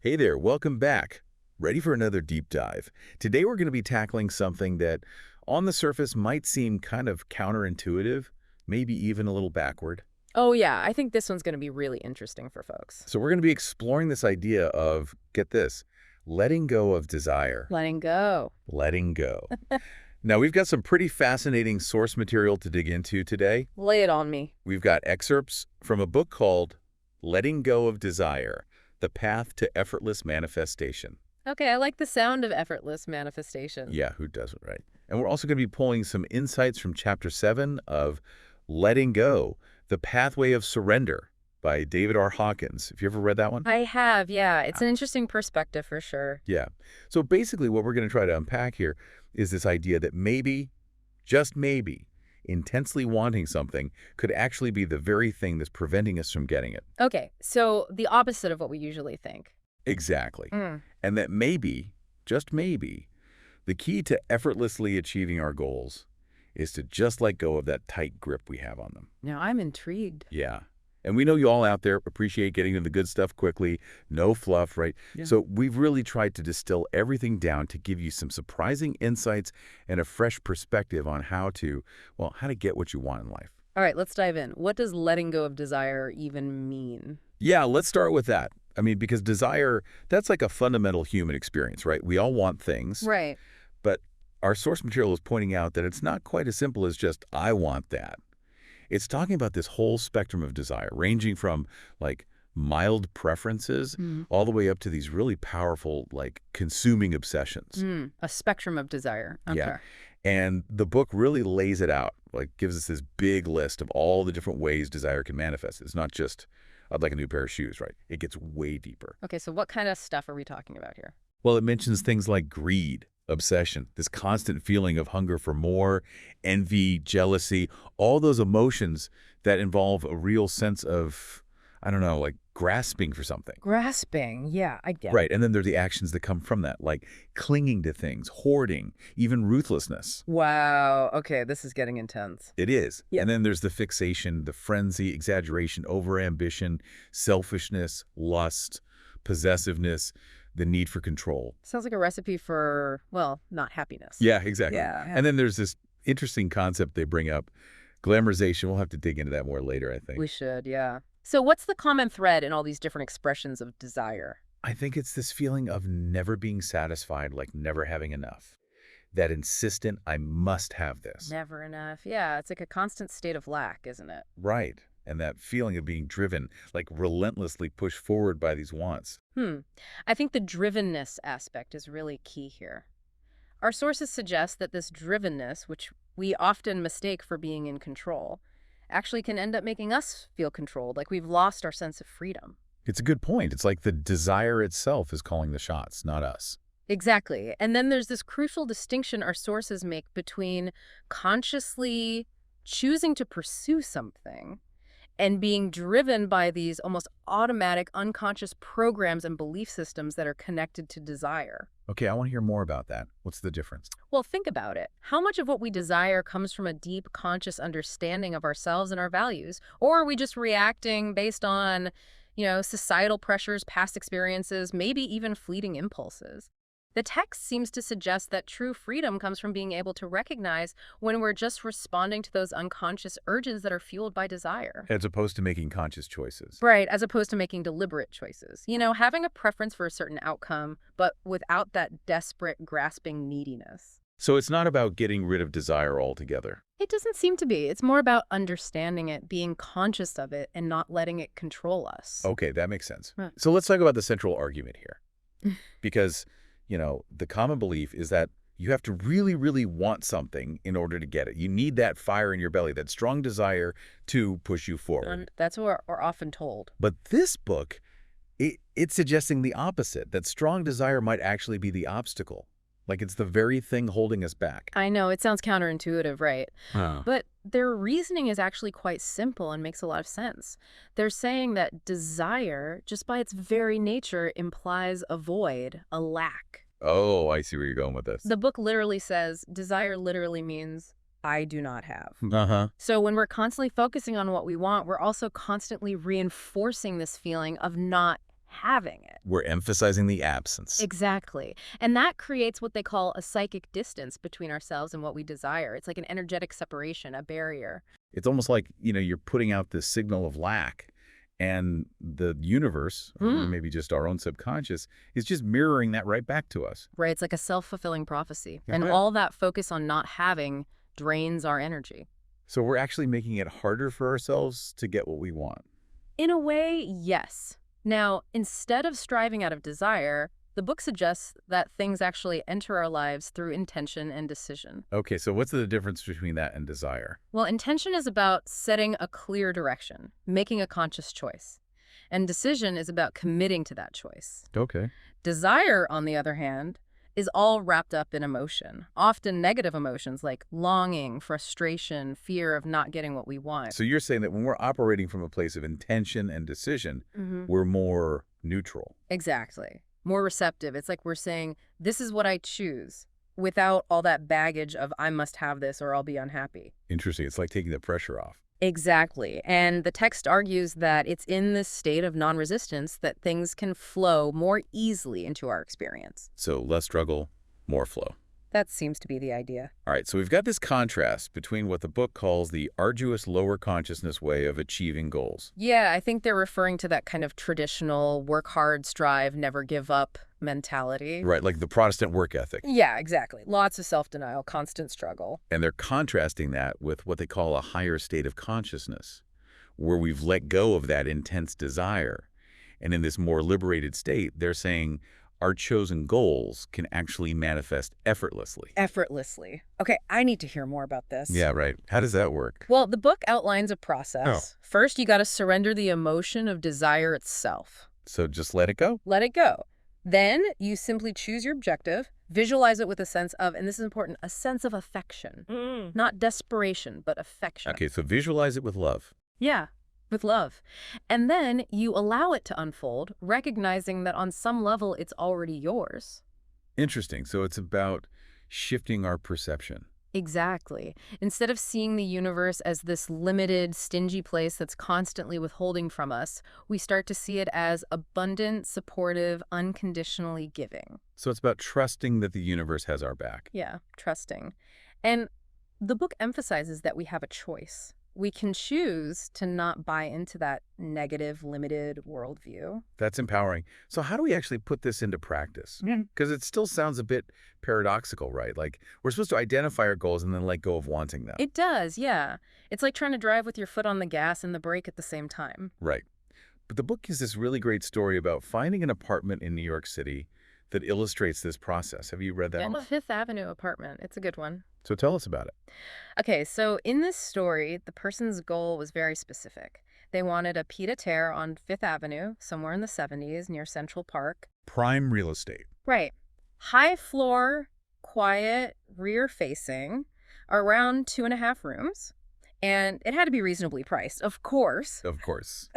Hey there, welcome back. Ready for another deep dive. Today we're going to be tackling something that on the surface might seem kind of counterintuitive, maybe even a little backward. Oh, yeah. I think this one's going to be really interesting for folks. So we're going to be exploring this idea of, get this, letting go of desire. Letting go. Letting go. Now we've got some pretty fascinating source material to dig into today. Lay it on me. We've got excerpts from a book called Letting Go of Desire: The Path to Effortless Manifestation. Okay, I like the sound of effortless manifestation. Yeah, who doesn't, right? And we're also going to be pulling some insights from Chapter 7 of Letting Go, The Pathway of Surrender by David R. Hawkins. Have you ever read that one? I have, yeah. It's an interesting perspective for sure. Yeah. So basically what we're going to try to unpack here is this idea that maybe, just maybe, intensely wanting something could actually be the very thing that's preventing us from getting it. Okay, so the opposite of what we usually think. Exactly. Mm. And that maybe, just maybe, the key to effortlessly achieving our goals is to just let go of that tight grip we have on them. Now, I'm intrigued. Yeah. And we know you all out there appreciate getting to the good stuff quickly, no fluff, right? Yeah. So we've really tried to distill everything down to give you some surprising insights and a fresh perspective on how to get what you want in life. All right, let's dive in. What does letting go of desire even mean? Yeah, let's start with that. I mean, because desire, that's like a fundamental human experience, right? We all want things. Right. But our source material is pointing out that it's not quite as simple as just, I want that. It's talking about this whole spectrum of desire, ranging from like mild preferences all the way up to these really powerful, like consuming obsessions. A spectrum of desire. Okay. Yeah. And the book really lays it out, like gives us this big list of all the different ways desire can manifest. It's not just, I'd like a new pair of shoes, right? It gets way deeper. Okay, so what kind of stuff are we talking about here? Well, it mentions things like greed, obsession, this constant feeling of hunger for more, envy, jealousy, all those emotions that involve a real sense of, I don't know, like grasping for something. Grasping. Yeah, I get it. Right. And then there are the actions that come from that, like clinging to things, hoarding, even ruthlessness. Wow. Okay, this is getting intense. It is. Yeah. And then there's the fixation, the frenzy, exaggeration, overambition, selfishness, lust, possessiveness, the need for control. Sounds like a recipe for, well, not happiness. Yeah, exactly. Yeah. And then there's this interesting concept they bring up, glamorization. We'll have to dig into that more later, I think. We should, yeah. So what's the common thread in all these different expressions of desire? I think it's this feeling of never being satisfied, like never having enough. That insistent, I must have this. Never enough. Yeah, it's like a constant state of lack, isn't it? Right. And that feeling of being driven, like relentlessly pushed forward by these wants. I think the drivenness aspect is really key here. Our sources suggest that this drivenness, which we often mistake for being in control, actually can end up making us feel controlled, like we've lost our sense of freedom. It's a good point. It's like the desire itself is calling the shots, not us. Exactly. And then there's this crucial distinction our sources make between consciously choosing to pursue something and being driven by these almost automatic, unconscious programs and belief systems that are connected to desire. Okay, I want to hear more about that. What's the difference? Well, think about it. How much of what we desire comes from a deep, conscious understanding of ourselves and our values? Or are we just reacting based on, societal pressures, past experiences, maybe even fleeting impulses? The text seems to suggest that true freedom comes from being able to recognize when we're just responding to those unconscious urges that are fueled by desire. As opposed to making conscious choices. Right, as opposed to making deliberate choices. Having a preference for a certain outcome, but without that desperate, grasping neediness. So it's not about getting rid of desire altogether. It doesn't seem to be. It's more about understanding it, being conscious of it, and not letting it control us. Okay, that makes sense. Right. So let's talk about the central argument here. Because, the common belief is that you have to really, really want something in order to get it. You need that fire in your belly, that strong desire to push you forward. And that's what we're often told. But this book, it's suggesting the opposite, that strong desire might actually be the obstacle. Like it's the very thing holding us back. I know, it sounds counterintuitive, right? Huh. But their reasoning is actually quite simple and makes a lot of sense. They're saying that desire, just by its very nature, implies a void, a lack. Oh, I see where you're going with this. The book literally says desire literally means I do not have. Uh-huh. So when we're constantly focusing on what we want, we're also constantly reinforcing this feeling of not having it. We're emphasizing the absence. Exactly. And that creates what they call a psychic distance between ourselves and what we desire. It's like an energetic separation, a barrier. It's almost like, you're putting out this signal of lack, and the universe, or maybe just our own subconscious, is just mirroring that right back to us. Right. It's like a self-fulfilling prophecy. And Yeah. all that focus on not having drains our energy. So we're actually making it harder for ourselves to get what we want. In a way, yes. Now, instead of striving out of desire, the book suggests that things actually enter our lives through intention and decision. Okay, so what's the difference between that and desire? Well, intention is about setting a clear direction, making a conscious choice. And decision is about committing to that choice. Okay. Desire, on the other hand, is all wrapped up in emotion, often negative emotions like longing, frustration, fear of not getting what we want. So you're saying that when we're operating from a place of intention and decision, we're more neutral. Exactly. More receptive. It's like we're saying, this is what I choose, without all that baggage of I must have this or I'll be unhappy. Interesting. It's like taking the pressure off. Exactly. And the text argues that it's in this state of non-resistance that things can flow more easily into our experience. So less struggle, more flow. That seems to be the idea. All right, so we've got this contrast between what the book calls the arduous lower consciousness way of achieving goals. Yeah, I think they're referring to that kind of traditional work hard, strive, never give up mentality. Right, like the Protestant work ethic. Yeah, exactly. Lots of self-denial, constant struggle. And they're contrasting that with what they call a higher state of consciousness, where we've let go of that intense desire. And in this more liberated state, they're saying our chosen goals can actually manifest effortlessly. Effortlessly. Okay, I need to hear more about this. Yeah, right. How does that work? Well, the book outlines a process. First, you got to surrender the emotion of desire itself. So just let it go? Let it go. Then you simply choose your objective, visualize it with a sense of, and this is important, a sense of affection. Not desperation, but affection. Okay, so visualize it with love. Yeah, with love. And then you allow it to unfold, recognizing that on some level it's already yours. Interesting. So it's about shifting our perception. Exactly. Instead of seeing the universe as this limited, stingy place that's constantly withholding from us, we start to see it as abundant, supportive, unconditionally giving. So it's about trusting that the universe has our back. Yeah, trusting. And the book emphasizes that we have a choice. We can choose to not buy into that negative, limited worldview. That's empowering. So how do we actually put this into practice? Because it still sounds a bit paradoxical, right? Like we're supposed to identify our goals and then let go of wanting them. It does, yeah. It's like trying to drive with your foot on the gas and the brake at the same time. Right. But the book gives this really great story about finding an apartment in New York City that illustrates this process. Have you read that And one? Fifth Avenue apartment. It's a good one. So tell us about it. Okay, so in this story, the person's goal was very specific. They wanted a pied-à-terre on Fifth Avenue, somewhere in the 70s, near Central Park. Prime real estate. Right. High floor, quiet, rear-facing, around 2.5 rooms. And it had to be reasonably priced, of course. Of course.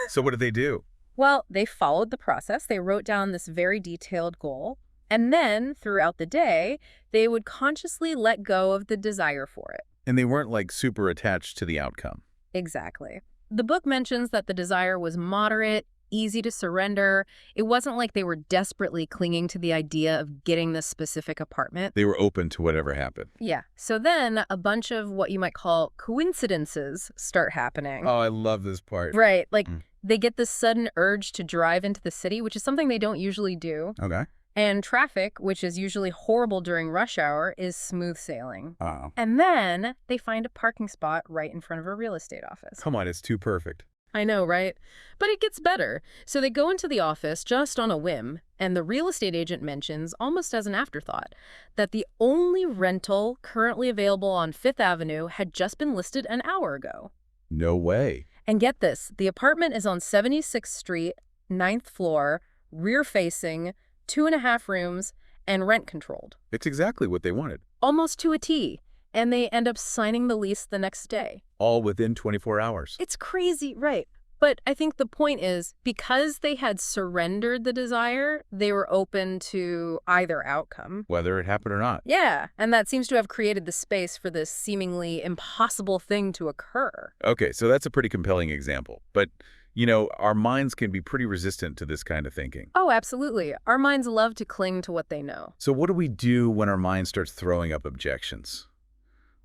So what did they do? Well, they followed the process. They wrote down this very detailed goal. And then, throughout the day, they would consciously let go of the desire for it. And they weren't like super attached to the outcome. Exactly. The book mentions that the desire was moderate, easy to surrender. It wasn't like they were desperately clinging to the idea of getting this specific apartment. They were open to whatever happened. Yeah. So then a bunch of what you might call coincidences start happening. Oh, I love this part. Right. Like they get this sudden urge to drive into the city, which is something they don't usually do. Okay. And traffic, which is usually horrible during rush hour, is smooth sailing. Uh-oh. And then they find a parking spot right in front of a real estate office. Come on, it's too perfect. I know, right? But it gets better. So they go into the office just on a whim, and the real estate agent mentions, almost as an afterthought, that the only rental currently available on Fifth Avenue had just been listed an hour ago. No way. And get this, the apartment is on 76th Street, 9th floor, rear-facing, 2.5 rooms, and rent-controlled. It's exactly what they wanted. Almost to a T. And they end up signing the lease the next day. All within 24 hours. It's crazy, right? But I think the point is, because they had surrendered the desire, they were open to either outcome. Whether it happened or not. Yeah, and that seems to have created the space for this seemingly impossible thing to occur. Okay, so that's a pretty compelling example. But Our minds can be pretty resistant to this kind of thinking. Oh, absolutely. Our minds love to cling to what they know. So what do we do when our mind starts throwing up objections?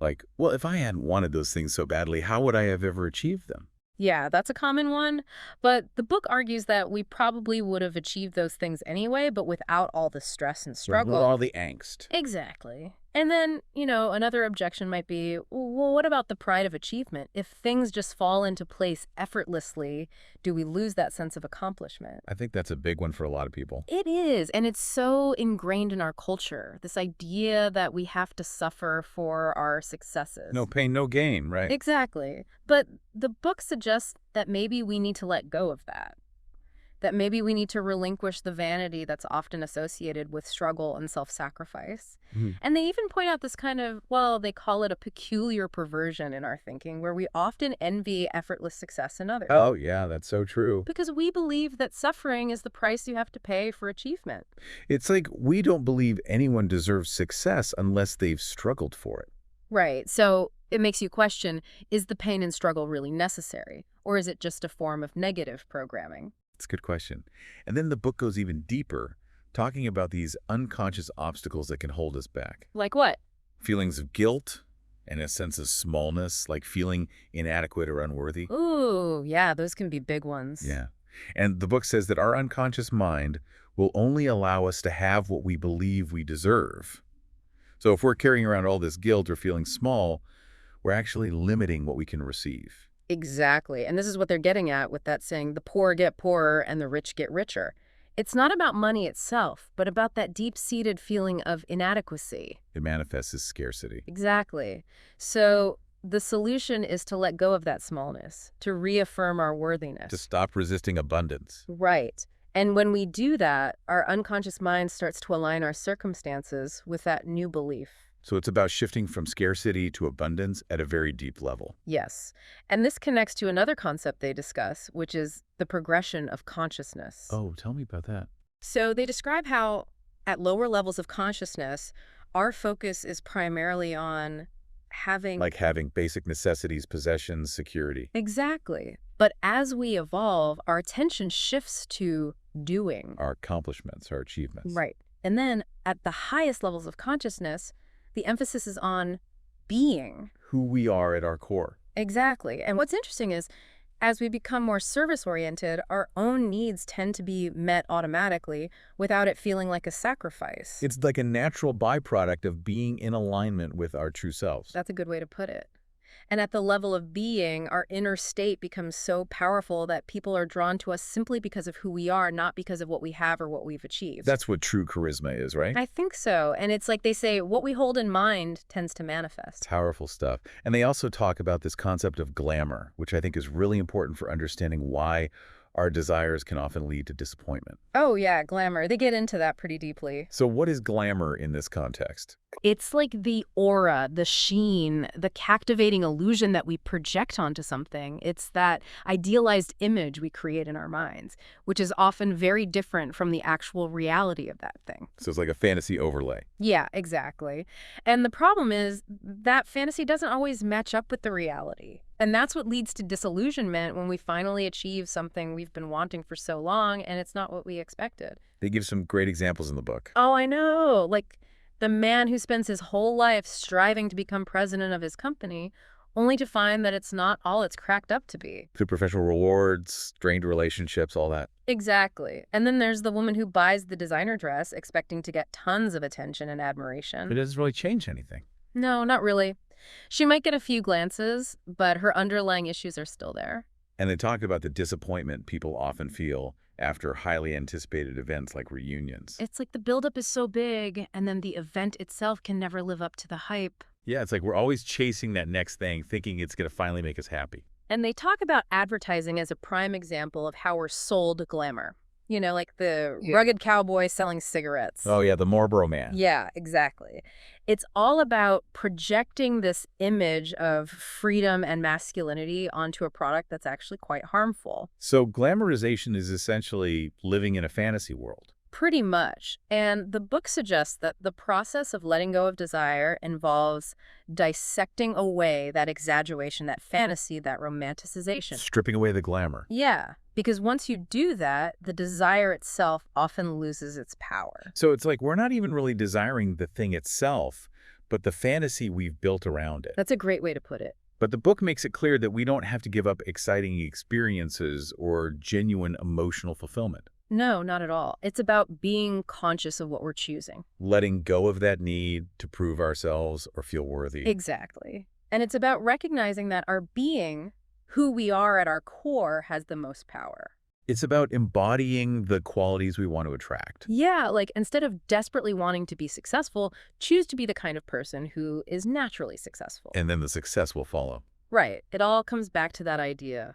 Like, well, if I hadn't wanted those things so badly, how would I have ever achieved them? Yeah, that's a common one. But the book argues that we probably would have achieved those things anyway, but without all the stress and Right, with struggle. all the angst. Exactly. And then, another objection might be, well, what about the pride of achievement? If things just fall into place effortlessly, do we lose that sense of accomplishment? I think that's a big one for a lot of people. It is, and it's so ingrained in our culture, this idea that we have to suffer for our successes. No pain, no gain, right? Exactly. But the book suggests that maybe we need to let go of that. That maybe we need to relinquish the vanity that's often associated with struggle and self-sacrifice. Mhm. And they even point out this kind of, well, they call it a peculiar perversion in our thinking, where we often envy effortless success in others. Oh, yeah, that's so true. Because we believe that suffering is the price you have to pay for achievement. It's like we don't believe anyone deserves success unless they've struggled for it. Right. So it makes you question, is the pain and struggle really necessary? Or is it just a form of negative programming? It's a good question. And then the book goes even deeper, talking about these unconscious obstacles that can hold us back. Like what? Feelings of guilt and a sense of smallness, like feeling inadequate or unworthy. Ooh, yeah, those can be big ones. Yeah. And the book says that our unconscious mind will only allow us to have what we believe we deserve. So if we're carrying around all this guilt or feeling small, we're actually limiting what we can receive. Exactly. And this is what they're getting at with that saying, the poor get poorer and the rich get richer. It's not about money itself, but about that deep-seated feeling of inadequacy. It manifests as scarcity. Exactly. So the solution is to let go of that smallness, to reaffirm our worthiness. To stop resisting abundance. Right. And when we do that, our unconscious mind starts to align our circumstances with that new belief. So it's about shifting from scarcity to abundance at a very deep level. Yes. And this connects to another concept they discuss, which is the progression of consciousness. Oh, tell me about that. So they describe how at lower levels of consciousness, our focus is primarily on having... Like having basic necessities, possessions, security. Exactly. But as we evolve, our attention shifts to doing. Our accomplishments, our achievements. Right. And then at the highest levels of consciousness, the emphasis is on being. Who we are at our core. Exactly. And what's interesting is, as we become more service-oriented, our own needs tend to be met automatically without it feeling like a sacrifice. It's like a natural byproduct of being in alignment with our true selves. That's a good way to put it. And at the level of being, our inner state becomes so powerful that people are drawn to us simply because of who we are, not because of what we have or what we've achieved. That's what true charisma is, right? I think so. And it's like they say, what we hold in mind tends to manifest. Powerful stuff. And they also talk about this concept of glamour, which I think is really important for understanding why our desires can often lead to disappointment. Oh, yeah, glamour. They get into that pretty deeply. So what is glamour in this context? It's like the aura, the sheen, the captivating illusion that we project onto something. It's that idealized image we create in our minds, which is often very different from the actual reality of that thing. So it's like a fantasy overlay. Yeah, exactly. And the problem is that fantasy doesn't always match up with the reality. And that's what leads to disillusionment when we finally achieve something we've been wanting for so long and it's not what we expected. They give some great examples in the book. Oh, I know. Like the man who spends his whole life striving to become president of his company, only to find that it's not all it's cracked up to be. To professional rewards, strained relationships, all that. Exactly. And then there's the woman who buys the designer dress expecting to get tons of attention and admiration. It doesn't really change anything. No, not really. She might get a few glances, but her underlying issues are still there. And they talk about the disappointment people often feel after highly anticipated events like reunions. It's like the buildup is so big, and then the event itself can never live up to the hype. Yeah, it's like we're always chasing that next thing, thinking it's going to finally make us happy. And they talk about advertising as a prime example of how we're sold glamour. You know, like the rugged cowboy selling cigarettes. Oh, yeah, the Marlboro Man. Yeah, exactly. It's all about projecting this image of freedom and masculinity onto a product that's actually quite harmful. So glamorization is essentially living in a fantasy world. Pretty much. And the book suggests that the process of letting go of desire involves dissecting away that exaggeration, that fantasy, that romanticization. Stripping away the glamour. Yeah, because once you do that, the desire itself often loses its power. So it's like we're not even really desiring the thing itself, but the fantasy we've built around it. That's a great way to put it. But the book makes it clear that we don't have to give up exciting experiences or genuine emotional fulfillment. No, not at all. It's about being conscious of what we're choosing. Letting go of that need to prove ourselves or feel worthy. Exactly. And it's about recognizing that our being, who we are at our core, has the most power. It's about embodying the qualities we want to attract. Yeah, like instead of desperately wanting to be successful, choose to be the kind of person who is naturally successful. And then the success will follow. Right. It all comes back to that idea.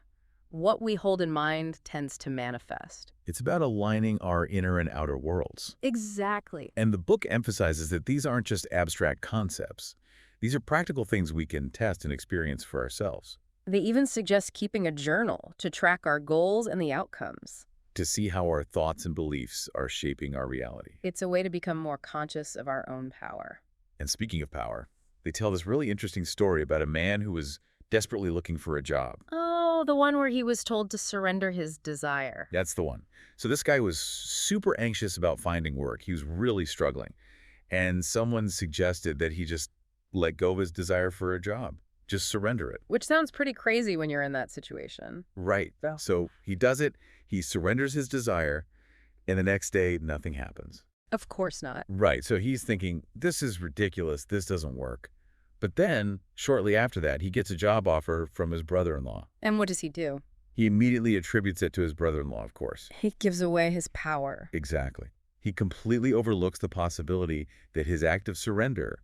What we hold in mind tends to manifest. It's about aligning our inner and outer worlds. Exactly. And the book emphasizes that these aren't just abstract concepts. These are practical things we can test and experience for ourselves. They even suggest keeping a journal to track our goals and the outcomes. To see how our thoughts and beliefs are shaping our reality. It's a way to become more conscious of our own power. And speaking of power, they tell this really interesting story about a man who was desperately looking for a job. Oh, the one where he was told to surrender his desire. That's the one. So this guy was super anxious about finding work. He was really struggling. And someone suggested that he just let go of his desire for a job. Just surrender it. Which sounds pretty crazy when you're in that situation. Right. So he does it. He surrenders his desire. And the next day, nothing happens. Of course not. Right. So he's thinking, this is ridiculous. This doesn't work. But then, shortly after that, he gets a job offer from his brother-in-law. And what does he do? He immediately attributes it to his brother-in-law, of course. He gives away his power. Exactly. He completely overlooks the possibility that his act of surrender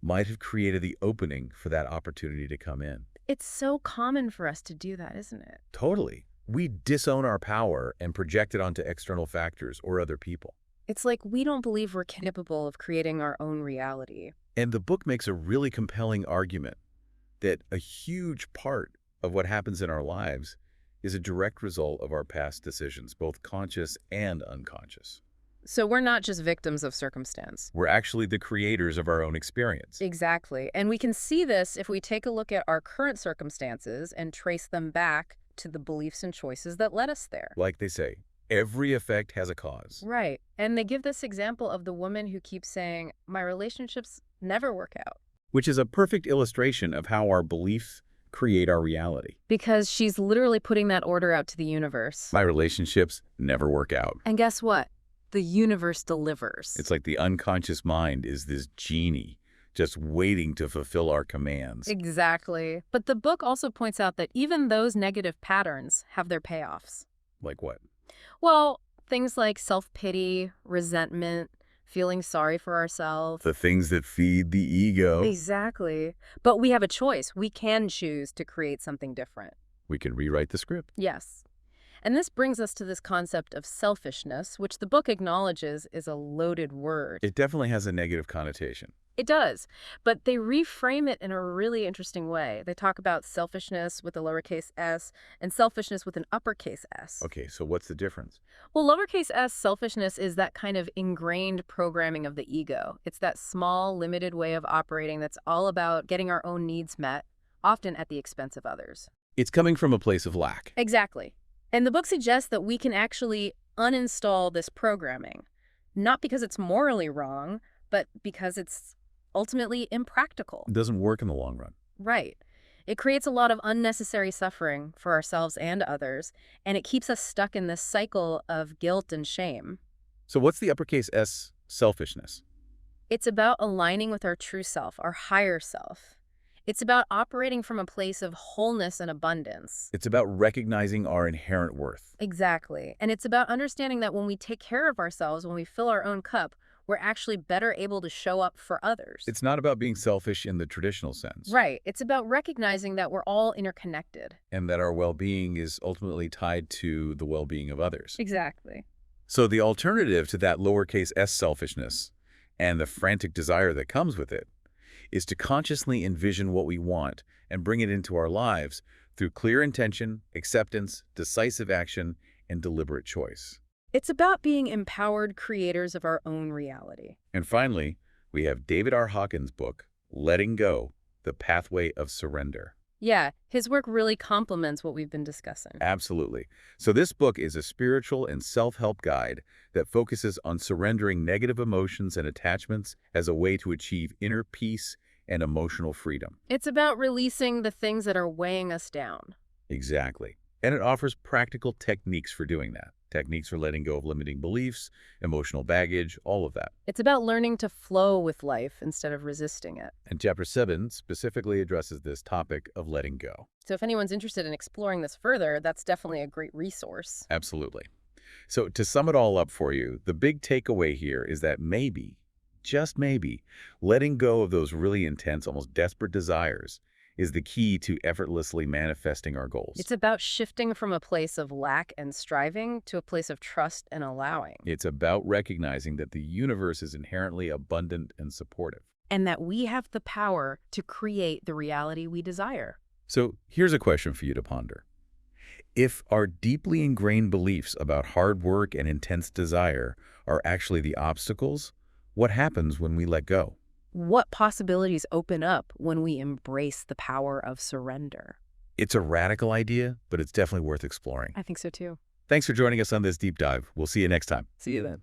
might have created the opening for that opportunity to come in. It's so common for us to do that, isn't it? Totally. We disown our power and project it onto external factors or other people. It's like we don't believe we're capable of creating our own reality. And the book makes a really compelling argument that a huge part of what happens in our lives is a direct result of our past decisions, both conscious and unconscious. So we're not just victims of circumstance. We're actually the creators of our own experience. Exactly. And we can see this if we take a look at our current circumstances and trace them back to the beliefs and choices that led us there. Like they say, every effect has a cause. Right. And they give this example of the woman who keeps saying, my relationships never work out. Which is a perfect illustration of how our beliefs create our reality. Because she's literally putting that order out to the universe. My relationships never work out. And guess what? The universe delivers. It's like the unconscious mind is this genie just waiting to fulfill our commands. Exactly. But the book also points out that even those negative patterns have their payoffs. Like what? Well, things like self-pity, resentment, feeling sorry for ourselves. The things that feed the ego. Exactly. But we have a choice. We can choose to create something different. We can rewrite the script. Yes. And this brings us to this concept of selfishness, which the book acknowledges is a loaded word. It definitely has a negative connotation. It does, but they reframe it in a really interesting way. They talk about selfishness with a lowercase s and selfishness with an uppercase s. Okay, so what's the difference? Well, lowercase s selfishness is that kind of ingrained programming of the ego. It's that small, limited way of operating that's all about getting our own needs met, often at the expense of others. It's coming from a place of lack. Exactly. And the book suggests that we can actually uninstall this programming, not because it's morally wrong, but because it's ultimately impractical. It doesn't work in the long run. Right. It creates a lot of unnecessary suffering for ourselves and others, and it keeps us stuck in this cycle of guilt and shame. So what's the uppercase S selfishness? It's about aligning with our true self, our higher self. It's about operating from a place of wholeness and abundance. It's about recognizing our inherent worth. Exactly. And it's about understanding that when we take care of ourselves, when we fill our own cup, we're actually better able to show up for others. It's not about being selfish in the traditional sense. Right. It's about recognizing that we're all interconnected. And that our well-being is ultimately tied to the well-being of others. Exactly. So the alternative to that lowercase s selfishness and the frantic desire that comes with it is to consciously envision what we want and bring it into our lives through clear intention, acceptance, decisive action, and deliberate choice. It's about being empowered creators of our own reality. And finally, we have David R. Hawkins' book, Letting Go, The Pathway of Surrender. Yeah, his work really complements what we've been discussing. Absolutely. So this book is a spiritual and self-help guide that focuses on surrendering negative emotions and attachments as a way to achieve inner peace and emotional freedom. It's about releasing the things that are weighing us down. Exactly. And it offers practical techniques for doing that. Techniques for letting go of limiting beliefs, emotional baggage, all of that. It's about learning to flow with life instead of resisting it. And Chapter 7 specifically addresses this topic of letting go. So if anyone's interested in exploring this further, that's definitely a great resource. Absolutely. So to sum it all up for you, the big takeaway here is that maybe, just maybe, letting go of those really intense, almost desperate desires is the key to effortlessly manifesting our goals. It's about shifting from a place of lack and striving to a place of trust and allowing. It's about recognizing that the universe is inherently abundant and supportive. And that we have the power to create the reality we desire. So here's a question for you to ponder. If our deeply ingrained beliefs about hard work and intense desire are actually the obstacles, what happens when we let go? What possibilities open up when we embrace the power of surrender? It's a radical idea, but it's definitely worth exploring. I think so too. Thanks for joining us on this deep dive. We'll see you next time. See you then.